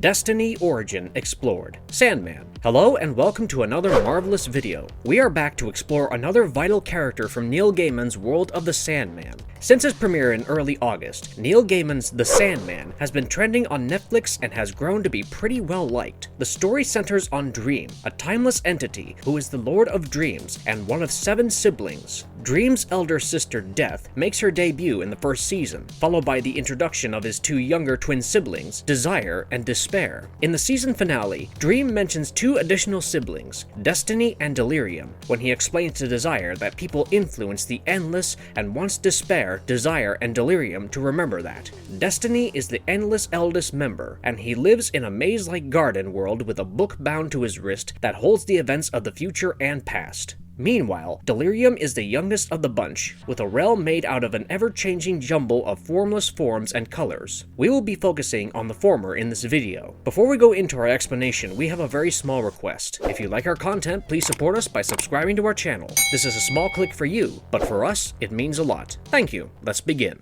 Destiny Origin Explored. Sandman. Hello and welcome to another marvelous video. We are back to explore another vital character from Neil Gaiman's world of the Sandman. Since its premiere in early August, Neil Gaiman's The Sandman has been trending on Netflix and has grown to be pretty well liked. The story centers on Dream, a timeless entity who is the Lord of Dreams and one of 7 siblings. Dream's elder sister Death makes her debut in the first season, followed by the introduction of his 2 younger twin siblings, Desire and Despair. In the season finale, Dream mentions 2 additional siblings, Destiny and Delirium, when he explains to Desire that people influence the Endless and wants Despair, Desire, and Delirium to remember that. Destiny is the Endless eldest member, and he lives in a maze-like garden world with a book bound to his wrist that holds the events of the future and past. Meanwhile, Delirium is the youngest of the bunch, with a realm made out of an ever-changing jumble of formless forms and colors. We will be focusing on the former in this video. Before we go into our explanation, we have a very small request. If you like our content, please support us by subscribing to our channel. This is a small click for you, but for us, it means a lot. Thank you. Let's begin.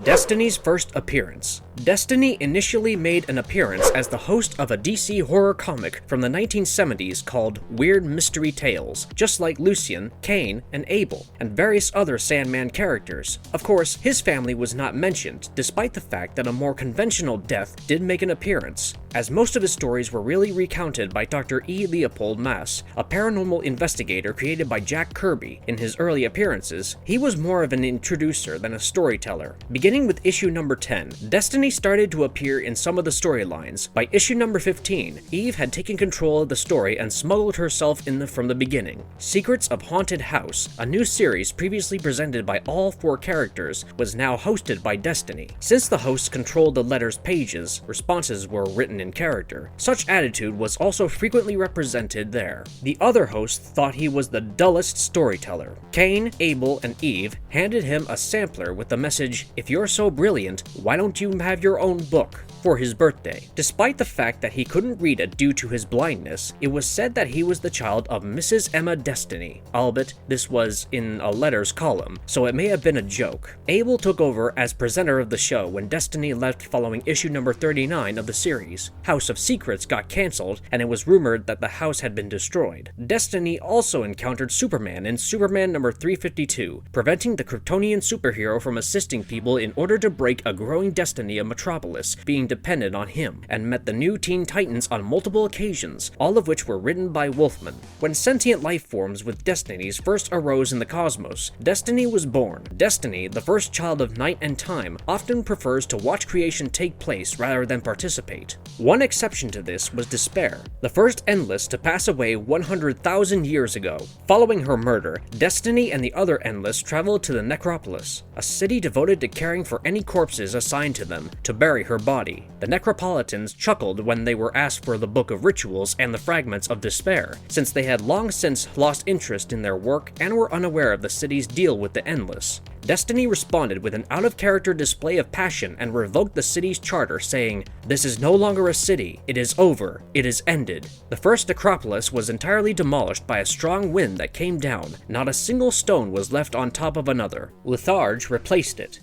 Destiny's first appearance. Destiny initially made an appearance as the host of a DC horror comic from the 1970s called Weird Mystery Tales, just like Lucian, Cain, and Abel, and various other Sandman characters. Of course, his family was not mentioned, despite the fact that a more conventional Death did make an appearance, as most of his stories were really recounted by Dr. E. Leopold Maas, a paranormal investigator created by Jack Kirby. In his early appearances, he was more of an introducer than a storyteller. Beginning with issue number 10, Destiny started to appear in some of the storylines. By issue number 15, Eve had taken control of the story and smuggled herself in from the beginning. Secrets of Haunted House, a new series previously presented by all 4 characters, was now hosted by Destiny. Since the hosts controlled the letter's pages, responses were written in character. Such attitude was also frequently represented there. The other hosts thought he was the dullest storyteller. Cain, Abel, and Eve handed him a sampler with the message, "If you're so brilliant, why don't you have your own book?" for his birthday. Despite the fact that he couldn't read it due to his blindness, it was said that he was the child of Mrs. Emma Destiny, albeit this was in a letters column, so it may have been a joke. Abel took over as presenter of the show when Destiny left following issue number 39 of the series. House of Secrets got cancelled, and it was rumored that the house had been destroyed. Destiny also encountered Superman in Superman number 352, preventing the Kryptonian superhero from assisting people in order to break a growing destiny of Metropolis being dependent on him, and met the new Teen Titans on multiple occasions, all of which were written by Wolfman. When sentient life forms with destinies first arose in the cosmos, Destiny was born. Destiny, the first child of night and time, often prefers to watch creation take place rather than participate. One exception to this was Despair, the first Endless to pass away 100,000 years ago. Following her murder, Destiny and the other Endless traveled to the necropolis, a city devoted to caring for any corpses assigned to them, to bury her body. The Necropolitans chuckled when they were asked for the Book of Rituals and the Fragments of Despair, since they had long since lost interest in their work and were unaware of the city's deal with the Endless. Destiny responded with an out-of-character display of passion and revoked the city's charter, saying, "This is no longer a city. It is over. It is ended." The first necropolis was entirely demolished by a strong wind that came down. Not a single stone was left on top of another. Letharge replaced it.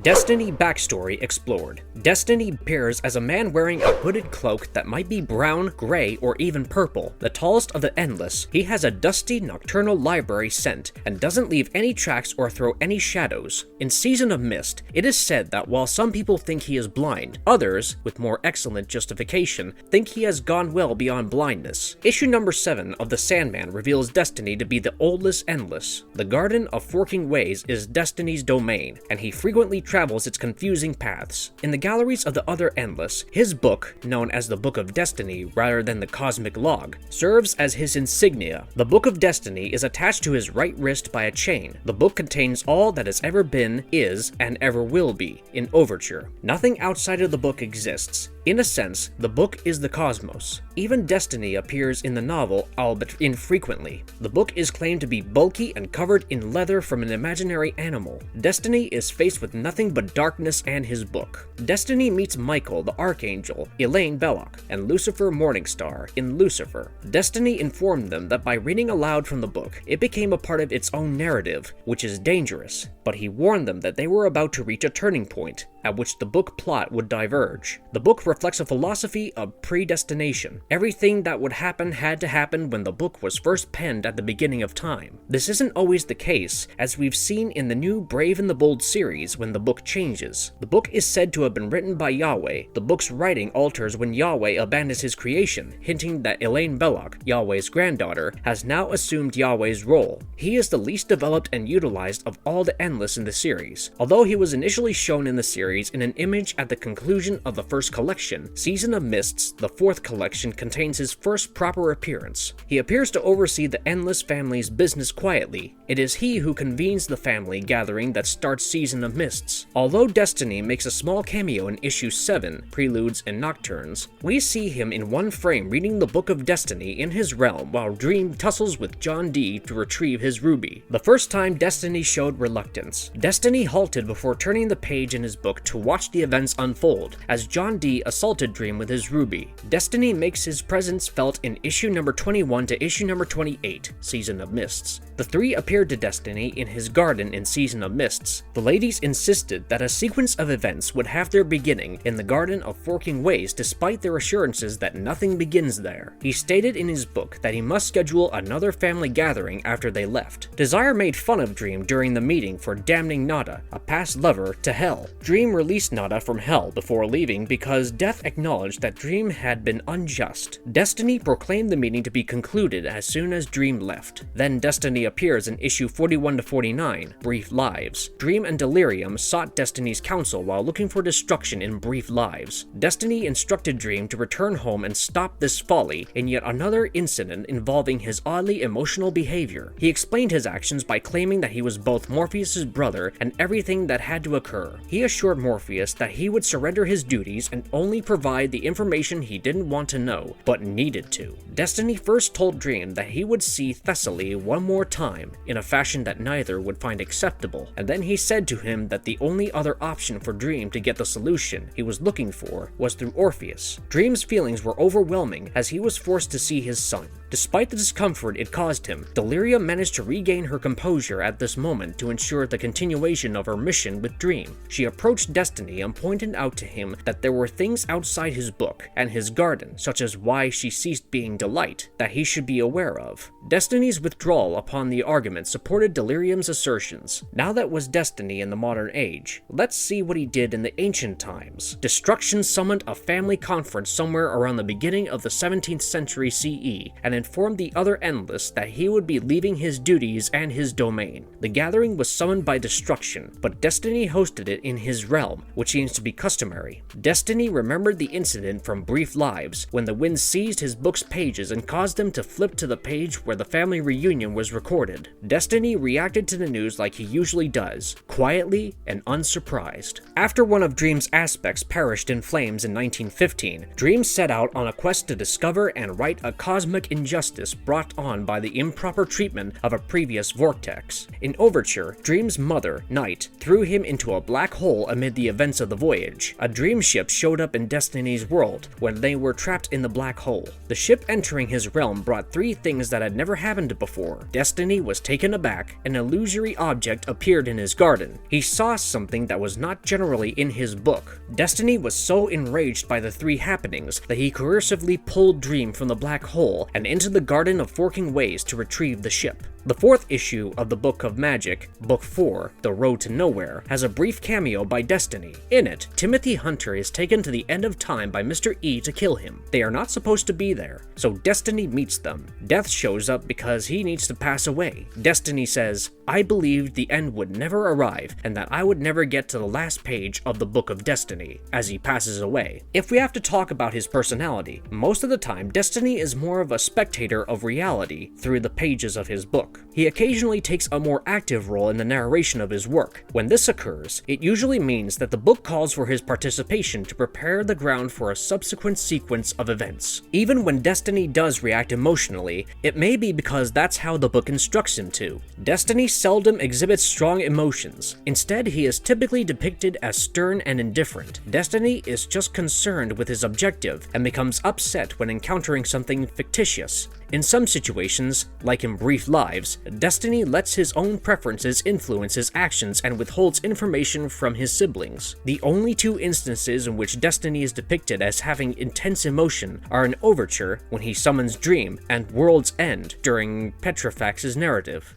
Destiny backstory explored. Destiny appears as a man wearing a hooded cloak that might be brown, gray, or even purple. The tallest of the Endless, he has a dusty nocturnal library scent and doesn't leave any tracks or throw any shadows. In Season of Mist, it is said that while some people think he is blind, others, with more excellent justification, think he has gone well beyond blindness. Issue number 7 of The Sandman reveals Destiny to be the oldest Endless. The Garden of Forking Ways is Destiny's domain, and he frequently travels its confusing paths. In the galleries of the other Endless, his book, known as the Book of Destiny rather than the Cosmic Log, serves as his insignia. The Book of Destiny is attached to his right wrist by a chain. The book contains all that has ever been, is, and ever will be, in Overture. Nothing outside of the book exists. In a sense, the book is the cosmos. Even Destiny appears in the novel, albeit infrequently. The book is claimed to be bulky and covered in leather from an imaginary animal. Destiny is faced with nothing but darkness and his book. Destiny meets Michael the Archangel, Elaine Belloc, and Lucifer Morningstar in Lucifer. Destiny informed them that by reading aloud from the book, it became a part of its own narrative, which is dangerous, but he warned them that they were about to reach a turning point. at which the book plot would diverge. The book reflects a philosophy of predestination. Everything that would happen had to happen when the book was first penned at the beginning of time. This isn't always the case, as we've seen in the new Brave and the Bold series when the book changes. The book is said to have been written by Yahweh. The book's writing alters when Yahweh abandons his creation, hinting that Elaine Belloc, Yahweh's granddaughter, has now assumed Yahweh's role. He is the least developed and utilized of all the Endless in the series. Although he was initially shown in the series in an image at the conclusion of the first collection, Season of Mists, the fourth collection, contains his first proper appearance. He appears to oversee the Endless family's business quietly. It is he who convenes the family gathering that starts Season of Mists. Although Destiny makes a small cameo in issue 7, Preludes and Nocturnes, we see him in one frame reading the Book of Destiny in his realm while Dream tussles with John Dee to retrieve his ruby. The first time Destiny showed reluctance. Destiny halted before turning the page in his book to watch the events unfold, as John Dee assaulted Dream with his ruby. Destiny makes his presence felt in issue number 21 to issue number 28, Season of Mists. The three appeared to Destiny in his garden in Season of Mists. The ladies insisted that a sequence of events would have their beginning in the Garden of Forking Ways despite their assurances that nothing begins there. He stated in his book that he must schedule another family gathering after they left. Desire made fun of Dream during the meeting for damning Nada, a past lover, to hell. Dream released Nada from hell before leaving because Death acknowledged that Dream had been unjust. Destiny proclaimed the meeting to be concluded as soon as Dream left. Then Destiny appears in issue 41 to 49, Brief Lives. Dream and Delirium sought Destiny's counsel while looking for destruction in Brief Lives. Destiny instructed Dream to return home and stop this folly in yet another incident involving his oddly emotional behavior. He explained his actions by claiming that he was both Morpheus's brother and everything that had to occur. He assured Morpheus that he would surrender his duties and only provide the information he didn't want to know, but needed to. Destiny first told Dream that he would see Thessaly one more time, in a fashion that neither would find acceptable, and then he said to him that the only other option for Dream to get the solution he was looking for was through Orpheus. Dream's feelings were overwhelming as he was forced to see his son. Despite the discomfort it caused him, Delirium managed to regain her composure at this moment to ensure the continuation of her mission with Dream. She approached Destiny and pointed out to him that there were things outside his book and his garden, such as why she ceased being Delight, that he should be aware of. Destiny's withdrawal upon the argument supported Delirium's assertions. Now that was Destiny in the modern age. Let's see what he did in the ancient times. Destruction summoned a family conference somewhere around the beginning of the 17th century CE and informed the other Endless that he would be leaving his duties and his domain. The gathering was summoned by Destruction, but Destiny hosted it in his realm, which seems to be customary. Destiny remembered the incident from Brief Lives, when the wind seized his book's pages and caused them to flip to the page where the family reunion was recorded. Destiny reacted to the news like he usually does, quietly and unsurprised. After one of Dream's aspects perished in flames in 1915, Dream set out on a quest to discover and right a cosmic injustice brought on by the improper treatment of a previous vortex. In Overture, Dream's mother, Night, threw him into a black hole amid the events of the voyage. A dream ship showed up in Destiny's world when they were trapped in the black hole. The ship entering his realm brought three things that had never happened before. Destiny was taken aback. An illusory object appeared in his garden. He saw something that was not generally in his book. Destiny was so enraged by the three happenings that he coercively pulled Dream from the black hole and into the Garden of Forking Ways to retrieve the ship. The fourth issue of the Book of Magic, Book 4, The Road to Nowhere, has a brief cameo by Destiny. In it, Timothy Hunter is taken to the end of time by Mr. E to kill him. They are not supposed to be there, so Destiny meets them. Death shows up because he needs to pass away. Destiny says, "I believed the end would never arrive and that I would never get to the last page of the Book of Destiny," as he passes away. If we have to talk about his personality, most of the time Destiny is more of a spectator of reality through the pages of his book. He occasionally takes a more active role in the narration of his work. When this occurs, it usually means that the book calls for his participation to prepare the ground for a subsequent sequence of events. Even when Destiny does react emotionally, it may be because that's how the book instructs him to. Destiny seldom exhibits strong emotions. Instead, he is typically depicted as stern and indifferent. Destiny is just concerned with his objective and becomes upset when encountering something fictitious. In some situations, like in Brief Lives, survives, Destiny lets his own preferences influence his actions and withholds information from his siblings. The only two instances in which Destiny is depicted as having intense emotion are in Overture, when he summons Dream, and World's End during Petrifax's narrative.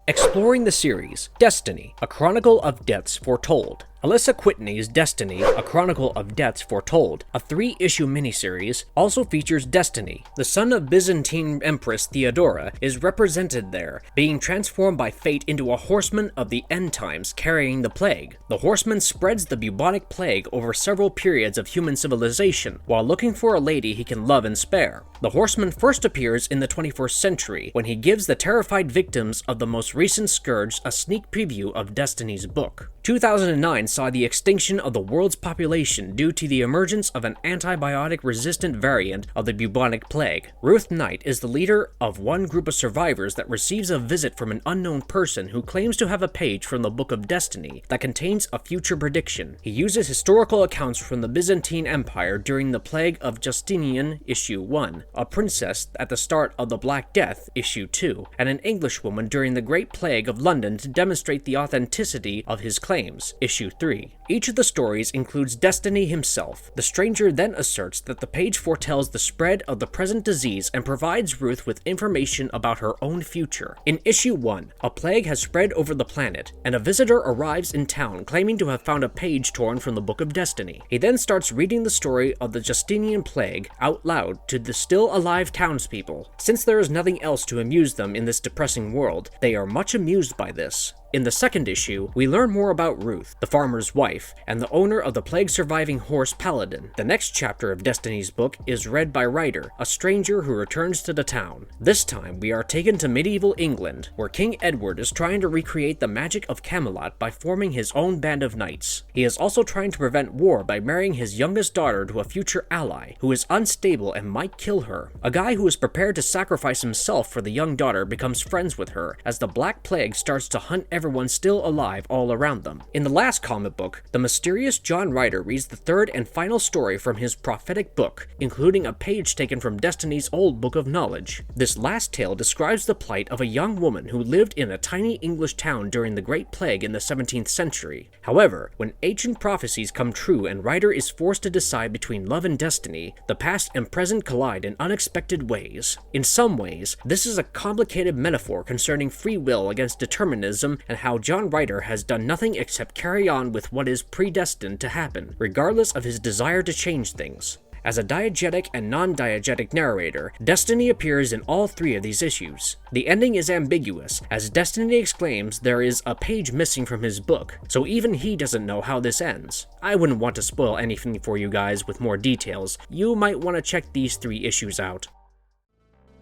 Exploring the series, Destiny, A Chronicle of Deaths Foretold. Alyssa Whitney's Destiny, A Chronicle of Deaths Foretold, a 3-issue miniseries, also features Destiny. The son of Byzantine Empress Theodora is represented there, being transformed by fate into a horseman of the end times carrying the plague. The horseman spreads the bubonic plague over several periods of human civilization, while looking for a lady he can love and spare. The horseman first appears in the 21st century, when he gives the terrified victims of the most recent scourge a sneak preview of Destiny's book. 2009 saw the extinction of the world's population due to the emergence of an antibiotic-resistant variant of the bubonic plague. Ruth Knight is the leader of one group of survivors that receives a visit from an unknown person who claims to have a page from the Book of Destiny that contains a future prediction. He uses historical accounts from the Byzantine Empire during the Plague of Justinian, Issue 1, a princess at the start of the Black Death, Issue 2, and an Englishwoman during the Great Plague of London to demonstrate the authenticity of his claims, Issue 3. Each of the stories includes Destiny himself. The stranger then asserts that the page foretells the spread of the present disease and provides Ruth with information about her own future. In Issue 1, a plague has spread over the planet, and a visitor arrives in town claiming to have found a page torn from the Book of Destiny. He then starts reading the story of the Justinian plague out loud to the still alive townspeople. Since there is nothing else to amuse them in this depressing world, they are much amused by this. In the second issue, we learn more about Ruth, the farmer's wife, and the owner of the plague-surviving horse Paladin. The next chapter of Destiny's book is read by Ryder, a stranger who returns to the town. This time, we are taken to medieval England, where King Edward is trying to recreate the magic of Camelot by forming his own band of knights. He is also trying to prevent war by marrying his youngest daughter to a future ally, who is unstable and might kill her. A guy who is prepared to sacrifice himself for the young daughter becomes friends with her, as the Black Plague starts to hunt everyone still alive all around them. In the last comic book, the mysterious John Ryder reads the third and final story from his prophetic book, including a page taken from Destiny's old Book of Knowledge. This last tale describes the plight of a young woman who lived in a tiny English town during the Great Plague in the 17th century. However, when ancient prophecies come true and Ryder is forced to decide between love and destiny, the past and present collide in unexpected ways. In some ways, this is a complicated metaphor concerning free will against determinism and how John Ryder has done nothing except carry on with what is predestined to happen, regardless of his desire to change things. As a diegetic and non-diegetic narrator, Destiny appears in all 3 of these issues. The ending is ambiguous, as Destiny exclaims there is a page missing from his book, so even he doesn't know how this ends. I wouldn't want to spoil anything for you guys with more details. You might want to check these 3 issues out.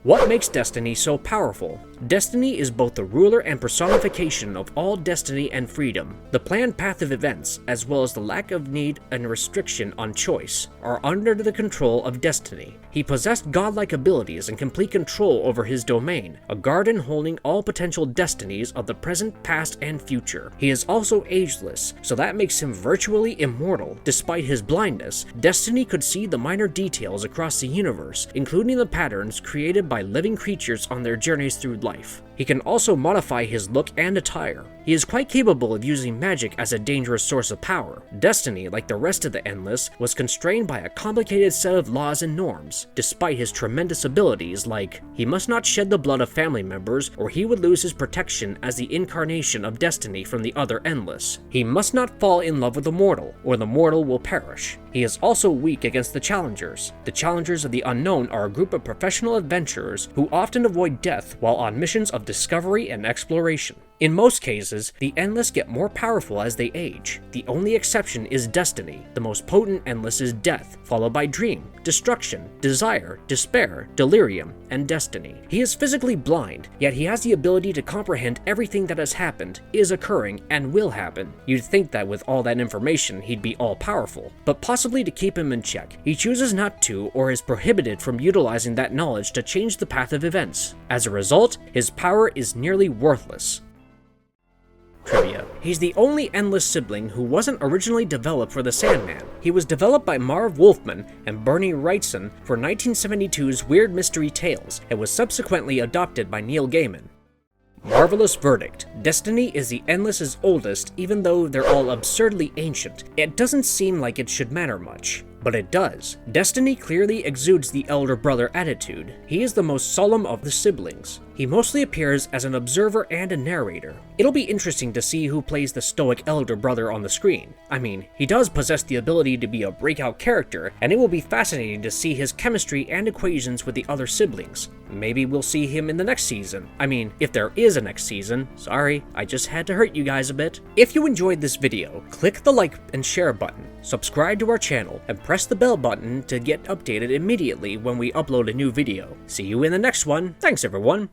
What makes Destiny so powerful? Destiny is both the ruler and personification of all destiny and freedom. The planned path of events, as well as the lack of need and restriction on choice, are under the control of Destiny. He possessed godlike abilities and complete control over his domain, a garden holding all potential destinies of the present, past, and future. He is also ageless, so that makes him virtually immortal. Despite his blindness, Destiny could see the minor details across the universe, including the patterns created by living creatures on their journeys through life. He can also modify his look and attire. He is quite capable of using magic as a dangerous source of power. Destiny, like the rest of the Endless, was constrained by a complicated set of laws and norms, despite his tremendous abilities like, he must not shed the blood of family members or he would lose his protection as the incarnation of Destiny from the other Endless. He must not fall in love with a mortal, or the mortal will perish. He is also weak against the Challengers. The Challengers of the Unknown are a group of professional adventurers who often avoid death while on missions of discovery and exploration. In most cases, the Endless get more powerful as they age. The only exception is Destiny. The most potent Endless is Death, followed by Dream, Destruction, Desire, Despair, Delirium, and Destiny. He is physically blind, yet he has the ability to comprehend everything that has happened, is occurring, and will happen. You'd think that with all that information, he'd be all-powerful, but possibly to keep him in check, he chooses not to or is prohibited from utilizing that knowledge to change the path of events. As a result, his power is nearly worthless. Trivia. He's the only Endless sibling who wasn't originally developed for the Sandman. He was developed by Marv Wolfman and Bernie Wrightson for 1972's Weird Mystery Tales and was subsequently adopted by Neil Gaiman. Marvelous verdict. Destiny is the Endless's oldest, even though they're all absurdly ancient. It doesn't seem like it should matter much. But it does. Destiny clearly exudes the elder brother attitude. He is the most solemn of the siblings. He mostly appears as an observer and a narrator. It'll be interesting to see who plays the stoic elder brother on the screen. I mean, he does possess the ability to be a breakout character, and it will be fascinating to see his chemistry and equations with the other siblings. Maybe we'll see him in the next season. I mean, if there is a next season. Sorry, I just had to hurt you guys a bit. If you enjoyed this video, click the like and share button, subscribe to our channel, and press the bell button to get updated immediately when we upload a new video. See you in the next one. Thanks everyone.